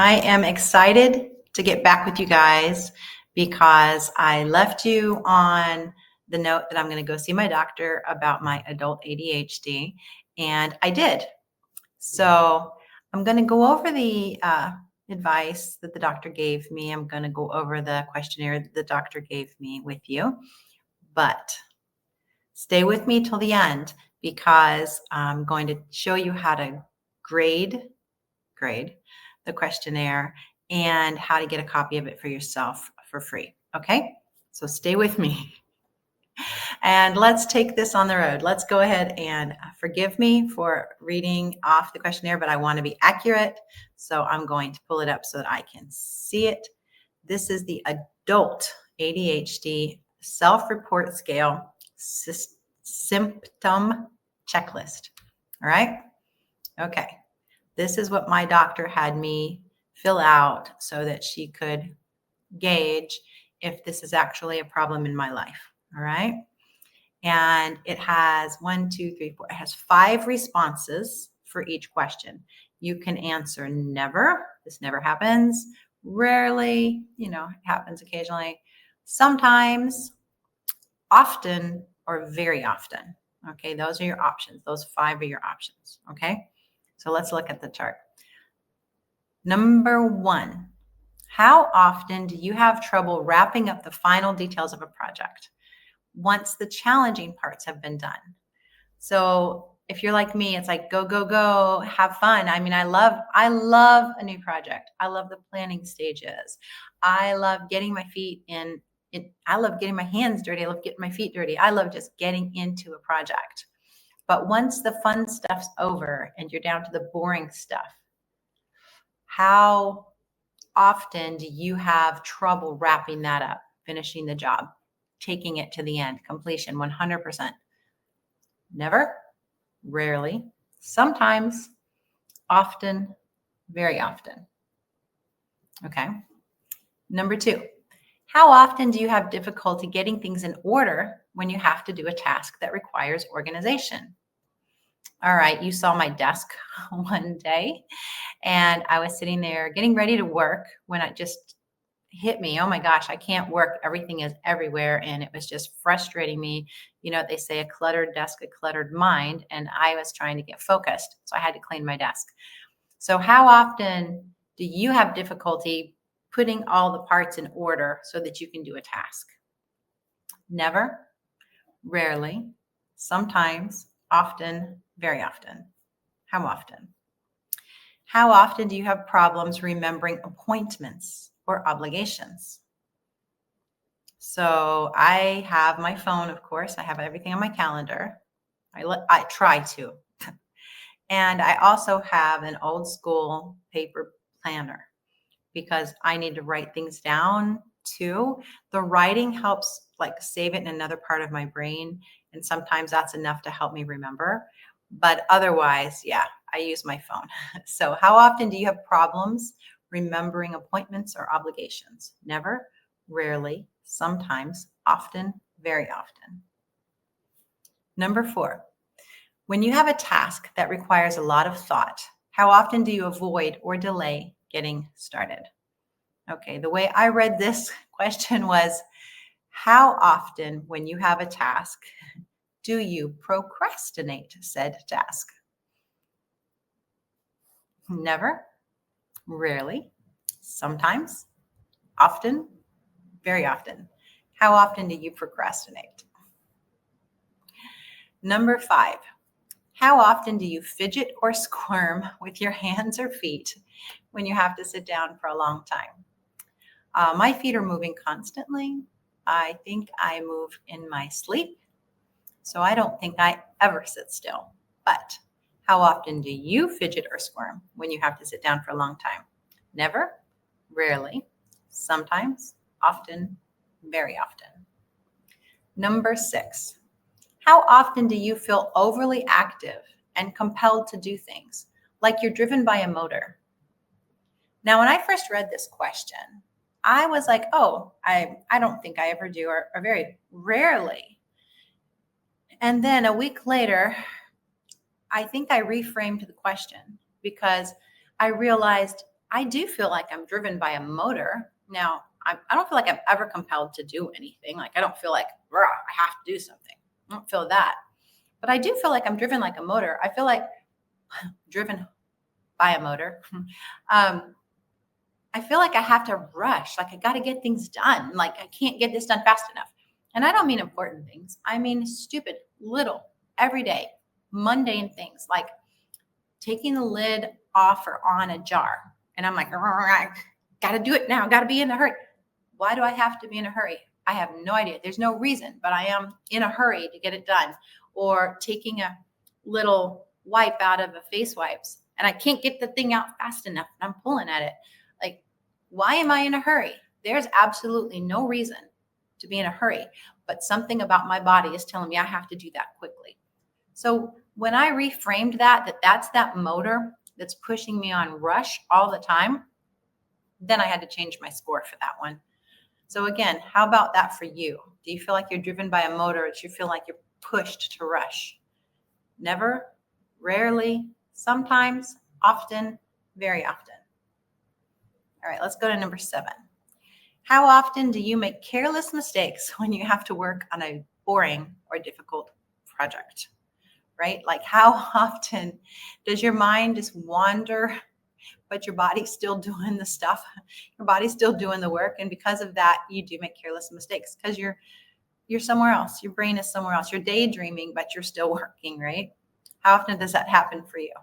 I am excited to get back with you guys because I left you on the note that I'm going to go see my doctor about my adult ADHD, and I did. So I'm going to go over the advice that the doctor gave me. I'm going to go over the questionnaire that the doctor gave me with you, but stay with me till the end because I'm going to show you how to grade the questionnaire and how to get a copy of it for yourself for free. Okay, so stay with me and let's take this on the road. Let's go ahead and forgive me for reading off the questionnaire, but I want to be accurate. So I'm going to pull it up so that I can see it. This is the adult ADHD self-report scale symptom checklist. All right. Okay. This is what my doctor had me fill out so that she could gauge if this is actually a problem in my life. All right. And it has 1, 2, 3, 4. It has 5 responses for each question. You can answer never. This never happens. Rarely, it happens occasionally. Sometimes, often, or very often. Okay. Those are your options. Those 5 are your options. Okay. So let's look at the chart. Number 1, how often do you have trouble wrapping up the final details of a project once the challenging parts have been done? So if you're like me, it's like go, go, go, have fun. I mean, I love a new project. I love the planning stages. I love getting my feet in it. I love getting my hands dirty. I love getting my feet dirty. I love just getting into a project. But once the fun stuff's over and you're down to the boring stuff, how often do you have trouble wrapping that up, finishing the job, taking it to the end, completion, 100%? Never, rarely, sometimes, often, very often. Okay. Number 2, how often do you have difficulty getting things in order when you have to do a task that requires organization? All right, you saw my desk one day and I was sitting there getting ready to work when it just hit me. Oh my gosh, I can't work. Everything is everywhere. And it was just frustrating me. They say a cluttered desk, a cluttered mind. And I was trying to get focused. So I had to clean my desk. So how often do you have difficulty putting all the parts in order so that you can do a task? Never, rarely, sometimes, often, very often. How often? How often do you have problems remembering appointments or obligations? So I have my phone, of course. I have everything on my calendar. I try to. And I also have an old school paper planner because I need to write things down too. The writing helps save it in another part of my brain. And sometimes that's enough to help me remember. But otherwise, yeah, I use my phone. So how often do you have problems remembering appointments or obligations? Never, rarely, sometimes, often, very often. Number 4, when you have a task that requires a lot of thought, how often do you avoid or delay getting started? Okay, the way I read this question was, how often when you have a task do you procrastinate said task? Never, rarely, sometimes, often, very often. How often do you procrastinate? Number 5, how often do you fidget or squirm with your hands or feet when you have to sit down for a long time? My feet are moving constantly. I think I move in my sleep. So I don't think I ever sit still. But how often do you fidget or squirm when you have to sit down for a long time? Never, rarely, sometimes, often, very often. Number 6, how often do you feel overly active and compelled to do things, like you're driven by a motor? Now, when I first read this question, I was like, oh, I don't think I ever do, or very rarely. And then a week later, I think I reframed the question because I realized I do feel like I'm driven by a motor. Now, I don't feel like I'm ever compelled to do anything. Like, I don't feel like, "Rah, I have to do something." I don't feel that. But I do feel like I'm driven like a motor. I feel like driven by a motor. um, I feel like I have to rush. Like, I got to get things done. Like, I can't get this done fast enough. And I don't mean important things. I mean stupid, little, everyday, mundane things like taking the lid off or on a jar. And I'm like, I got to do it now. Got to be in a hurry. Why do I have to be in a hurry? I have no idea. There's no reason, but I am in a hurry to get it done. Or taking a little wipe out of a face wipes and I can't get the thing out fast enough and I'm pulling at it. Like, why am I in a hurry? There's absolutely no reason to be in a hurry, but something about my body is telling me I have to do that quickly. So when I reframed that's that motor that's pushing me on rush all the time, then I had to change my score for that one. So again, how about that for you? Do you feel like you're driven by a motor, or do you feel like you're pushed to rush? Never, rarely, sometimes, often, very often. All right, let's go to number 7. How often do you make careless mistakes when you have to work on a boring or difficult project? Right? Like, how often does your mind just wander, but your body's still doing the stuff? Your body's still doing the work. And because of that, you do make careless mistakes because you're somewhere else. Your brain is somewhere else. You're daydreaming, but you're still working, right? How often does that happen for you?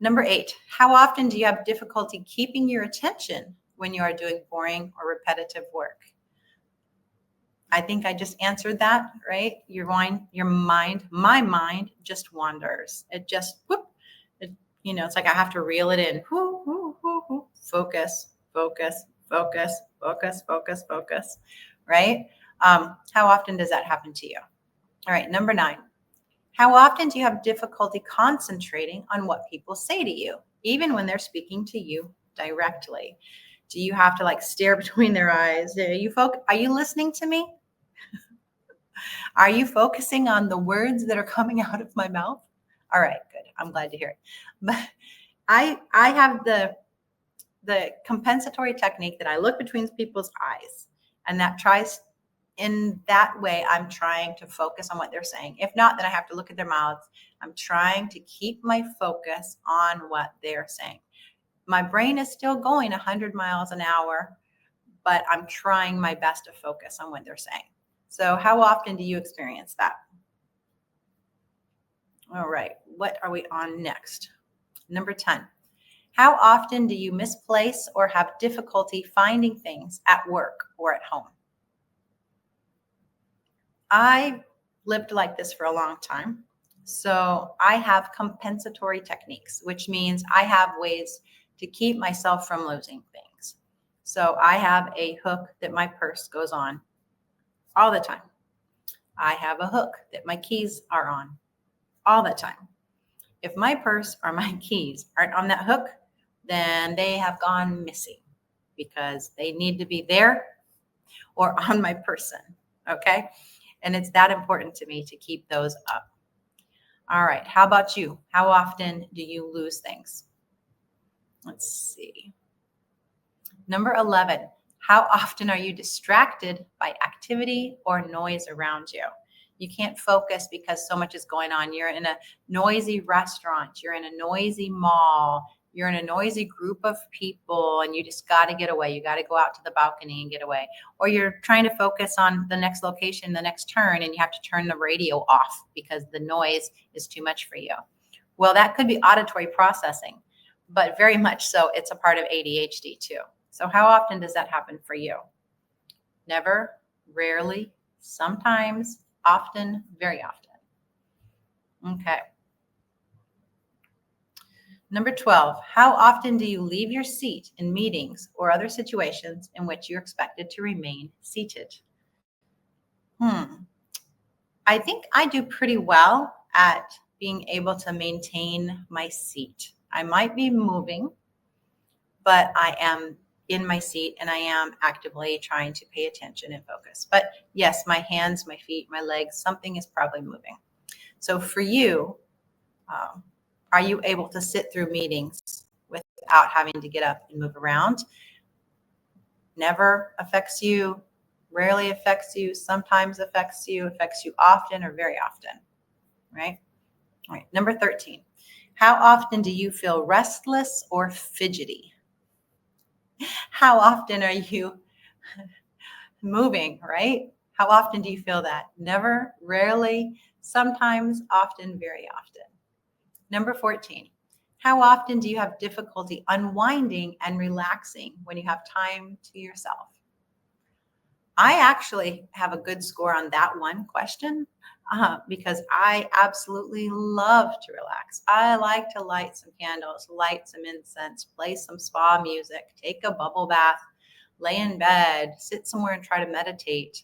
Number 8, how often do you have difficulty keeping your attention when you are doing boring or repetitive work? I think I just answered that, right? My mind just wanders. It just, whoop, it's like I have to reel it in. Whoo, whoo, whoo, whoo. Focus, focus, focus, focus, focus, focus, right? How often does that happen to you? All right, number 9. How often do you have difficulty concentrating on what people say to you, even when they're speaking to you directly? Do you have to like stare between their eyes? Are you listening to me? Are you focusing on the words that are coming out of my mouth? All right, good. I'm glad to hear it. But I have the compensatory technique that I look between people's eyes, and that tries in that way, I'm trying to focus on what they're saying. If not, then I have to look at their mouths. I'm trying to keep my focus on what they're saying. My brain is still going 100 miles an hour, but I'm trying my best to focus on what they're saying. So how often do you experience that? All right, what are we on next? Number 10. How often do you misplace or have difficulty finding things at work or at home? I lived like this for a long time. So I have compensatory techniques, which means I have ways to keep myself from losing things. So I have a hook that my purse goes on all the time. I have a hook that my keys are on all the time. If my purse or my keys aren't on that hook, then they have gone missing because they need to be there or on my person. Okay. And it's that important to me to keep those up. All right. How about you? How often do you lose things? Let's see. Number 11. How often are you distracted by activity or noise around you? You can't focus because so much is going on. You're in a noisy restaurant. You're in a noisy mall. You're in a noisy group of people and you just got to get away. You got to go out to the balcony and get away. Or you're trying to focus on the next location, the next turn, and you have to turn the radio off because the noise is too much for you. Well, that could be auditory processing, but very much so it's a part of ADHD too. So how often does that happen for you? Never, rarely, sometimes, often, very often. Okay. Number 12, how often do you leave your seat in meetings or other situations in which you're expected to remain seated? I think I do pretty well at being able to maintain my seat. I might be moving, but I am in my seat and I am actively trying to pay attention and focus. But yes, my hands, my feet, my legs, something is probably moving. So for you, are you able to sit through meetings without having to get up and move around. Never affects you, rarely affects you, sometimes affects you often or very often, right? All right, number 13. How often do you feel restless or fidgety? How often are you moving, right? How often do you feel that? Never, rarely, sometimes, often, very often. Number 14. How often do you have difficulty unwinding and relaxing when you have time to yourself? I actually have a good score on that one question because I absolutely love to relax. I like to light some candles, light some incense, play some spa music, take a bubble bath, lay in bed, sit somewhere and try to meditate.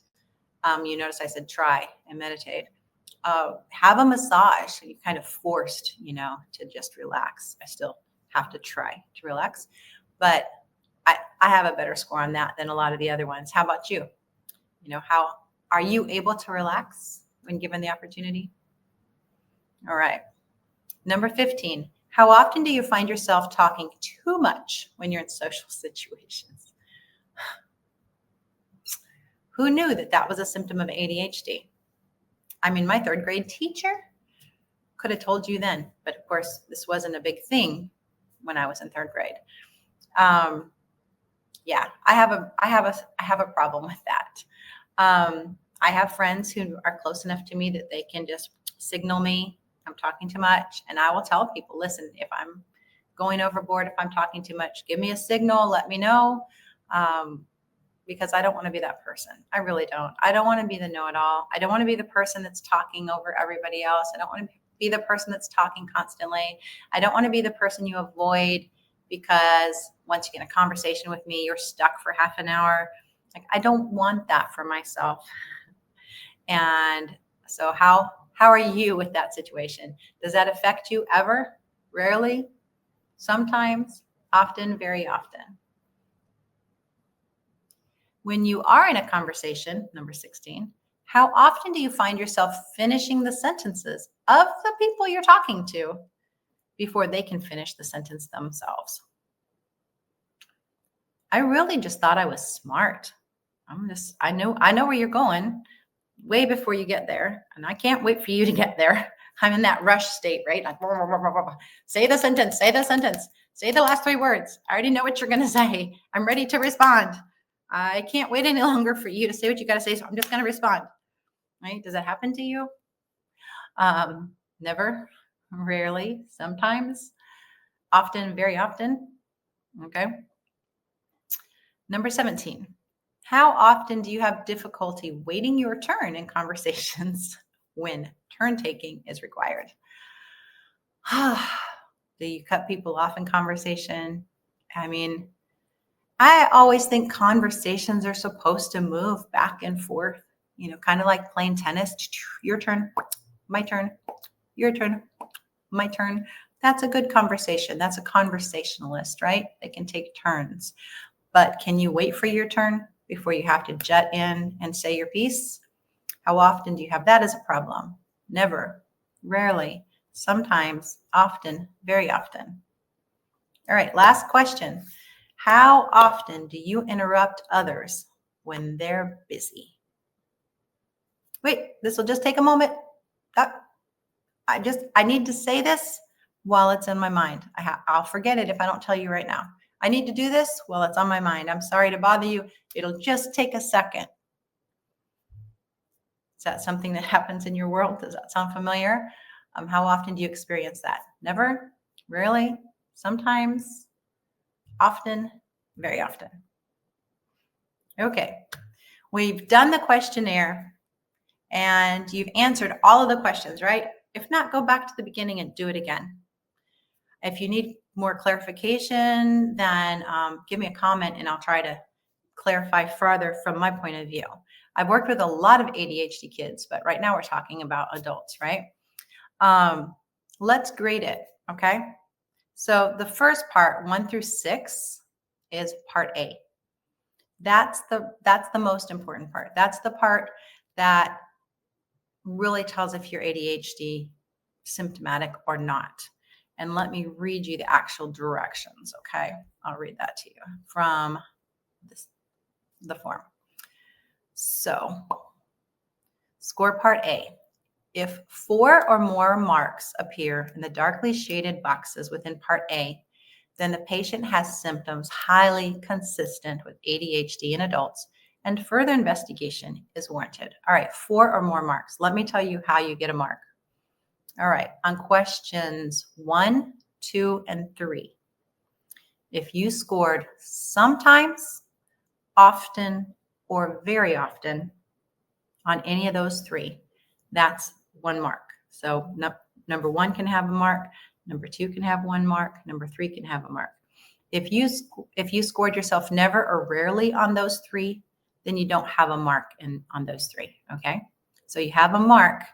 You notice I said try and meditate. Have a massage. So you kind of forced, to just relax. I still have to try to relax, but I have a better score on that than a lot of the other ones. How about you? How are you able to relax when given the opportunity? All right. Number 15. How often do you find yourself talking too much when you're in social situations? Who knew that that was a symptom of ADHD? I mean, my third grade teacher could have told you then, but of course, this wasn't a big thing when I was in third grade. Yeah, I have a problem with that. I have friends who are close enough to me that they can just signal me I'm talking too much, and I will tell people, listen, if I'm going overboard, if I'm talking too much, give me a signal, let me know. Because I don't want to be that person. I really don't. I don't want to be the know-it-all. I don't want to be the person that's talking over everybody else. I don't want to be the person that's talking constantly. I don't want to be the person you avoid because once you get in a conversation with me, you're stuck for half an hour. Like, I don't want that for myself. And so how are you with that situation? Does that affect you ever? Rarely? Sometimes? Often? Very often? When you are in a conversation, number 16, how often do you find yourself finishing the sentences of the people you're talking to before they can finish the sentence themselves? I really just thought I was smart. I know where you're going way before you get there, and I can't wait for you to get there. I'm in that rush state, right? Like, blah, blah, blah, blah, blah. Say the sentence, say the last 3 words. I already know what you're going to say. I'm ready to respond. I can't wait any longer for you to say what you got to say, so I'm just going to respond. Right? Does that happen to you? Never, rarely, sometimes, often, very often. Okay. Number 17. How often do you have difficulty waiting your turn in conversations when turn taking is required? Do you cut people off in conversation? I mean, I always think conversations are supposed to move back and forth, kind of like playing tennis. Your turn, my turn, your turn, my turn. That's a good conversation. That's a conversationalist, right? They can take turns. But can you wait for your turn before you have to jet in and say your piece? How often do you have that as a problem? Never, rarely, sometimes, often, very often. All right, last question. How often do you interrupt others when they're busy? Wait, this will just take a moment. I need to say this while it's in my mind. I'll forget it if I don't tell you right now. I need to do this while it's on my mind. I'm sorry to bother you. It'll just take a second. Is that something that happens in your world? Does that sound familiar? How often do you experience that? Never? Rarely? Sometimes? Often? Very often. Okay. We've done the questionnaire and you've answered all of the questions, right? If not, go back to the beginning and do it again. If you need more clarification, then give me a comment and I'll try to clarify further from my point of view. I've worked with a lot of ADHD kids, but right now we're talking about adults, right? Let's grade it, okay? So the first part, 1 through 6, is part A. That's the most important part. That's the part that really tells if you're ADHD symptomatic or not. And let me read you the actual directions, okay? I'll read that to you from the form. So, score part A. If 4 or more marks appear in the darkly shaded boxes within part A, then the patient has symptoms highly consistent with ADHD in adults, and further investigation is warranted. All right, 4 or more marks. Let me tell you how you get a mark. All right, on questions 1, 2, and 3, if you scored sometimes, often, or very often on any of those 3, that's 1 mark. So number 1 can have a mark, number 2 can have 1 mark, number 3 can have a mark. If you scored yourself never or rarely on those 3, then you don't have a mark on those 3, okay? So you have a mark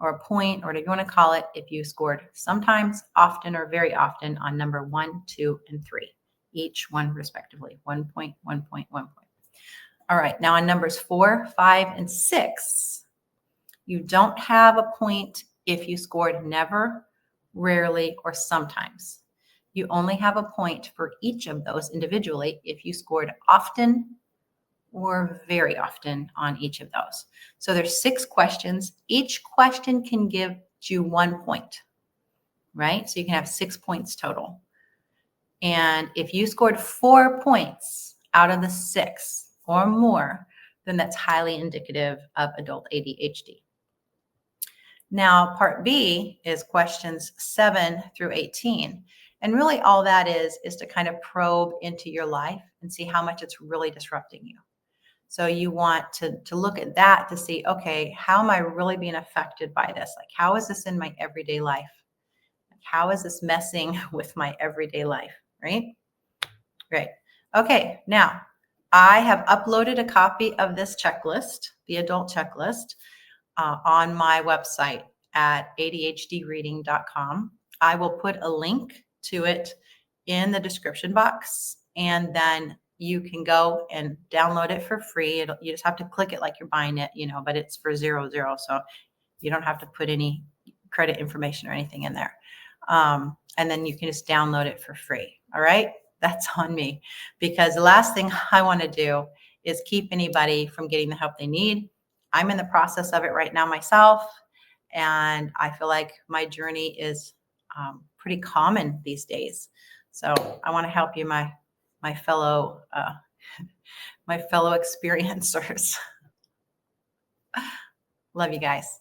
or a point or whatever you want to call it if you scored sometimes, often, or very often on number 1, 2, and 3, each one respectively, 1 point, 1 point, 1 point. All right, now on numbers 4, 5, and 6, you don't have a point if you scored never, rarely, or sometimes. You only have a point for each of those individually if you scored often or very often on each of those. So there's 6 questions. Each question can give you 1 point, right? So you can have 6 points total. And if you scored 4 points out of the 6 or more, then that's highly indicative of adult ADHD. Now, part B is questions 7 through 18. And really all that is to kind of probe into your life and see how much it's really disrupting you. So you want to look at that to see, okay, how am I really being affected by this? Like, how is this in my everyday life? Like, how is this messing with my everyday life, right? Great. Okay, now I have uploaded a copy of this checklist, the adult checklist, on my website at adhdreading.com. I will put a link to it in the description box, and then you can go and download it for free. You just have to click it like you're buying it, but it's for $0, so you don't have to put any credit information or anything in there. And then you can just download it for free. All right, that's on me, because the last thing I want to do is keep anybody from getting the help they need. I'm in the process of it right now myself, and I feel like my journey is pretty common these days. So I want to help you, my fellow experiencers. Love you guys.